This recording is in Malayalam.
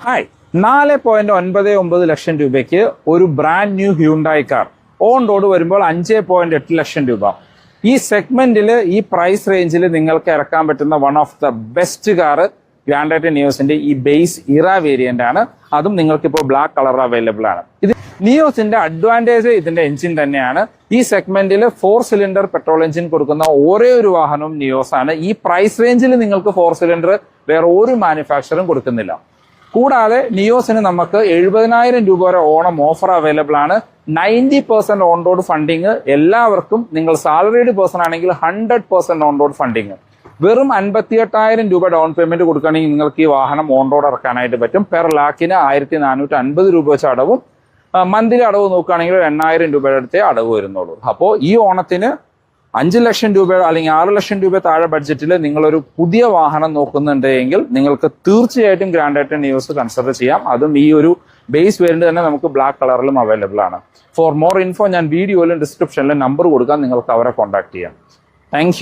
ഹായ്, 4.99 ലക്ഷം രൂപയ്ക്ക് ഒരു brand new Hyundai car on road വരുമ്പോൾ 5.8 ലക്ഷം രൂപ. ഈ സെഗ്മെന്റിൽ ഈ പ്രൈസ് റേഞ്ചിൽ നിങ്ങൾക്ക് ഇറക്കാൻ പറ്റുന്ന one of the best car grand നിയോസിന്റെ ഈ ബേസ് ഇറ വേരിയന്റ് ആണ്. അതും നിങ്ങൾക്ക് ഇപ്പോൾ ബ്ലാക്ക് കളർ അവൈലബിൾ ആണ്. ഇത് നിയോസിന്റെ അഡ്വാൻറ്റേജ് ഇതിന്റെ എഞ്ചിൻ തന്നെയാണ്. ഈ സെഗ്മെന്റിൽ 4 സിലിണ്ടർ പെട്രോൾ എഞ്ചിൻ കൊടുക്കുന്ന ഒരേ ഒരു വാഹനവും നിയോസ് ആണ്. ഈ പ്രൈസ് റേഞ്ചിൽ നിങ്ങൾക്ക് 4 സിലിണ്ടർ വേറെ ഒരു മാനുഫാക്ചറും കൊടുക്കുന്നില്ല. കൂടാതെ നിയോസിന് നമുക്ക് 70,000 രൂപ വരെ ഓണം ഓഫർ അവൈലബിൾ ആണ്. 90% ഓൺ റോഡ് ഫണ്ടിങ് എല്ലാവർക്കും. നിങ്ങൾ സാലറീഡ് പേഴ്സൺ ആണെങ്കിൽ 100% ഓൺ റോഡ് ഫണ്ടിങ്. വെറും 58,000 രൂപ ഡൗൺ പേയ്മെന്റ് കൊടുക്കുകയാണെങ്കിൽ നിങ്ങൾക്ക് ഈ വാഹനം ഓൺ റോഡ് ഇറക്കാനായിട്ട് പറ്റും. പെർ ലാക്കിന് 1,450 രൂപ വെച്ച് അടവും. മന്ത്ലി അടവ് നോക്കുകയാണെങ്കിൽ 8,000 രൂപയുടെ അടുത്തേ അടവ് വരുന്നുള്ളൂ. അപ്പോൾ ഈ ഓണത്തിന് 5 ലക്ഷം രൂപ അല്ലെങ്കിൽ 6 ലക്ഷം രൂപ താഴെ ബഡ്ജറ്റിൽ നിങ്ങളൊരു പുതിയ വാഹനം നോക്കുന്നുണ്ടെങ്കിൽ നിങ്ങൾക്ക് തീർച്ചയായിട്ടും ഗ്രാൻഡ് നിയോസ് കൺസിഡർ ചെയ്യാം. അതും ഈ ഒരു ബേസ് വേരിയന്റ് തന്നെ നമുക്ക് ബ്ലാക്ക് കളറിലും അവൈലബിൾ ആണ്. ഫോർ മോർ ഇൻഫോ ഞാൻ വീഡിയോയിലും ഡിസ്ക്രിപ്ഷനിലും നമ്പർ കൊടുക്കാം, നിങ്ങൾക്ക് അവരെ കോൺടാക്ട് ചെയ്യാം. താങ്ക്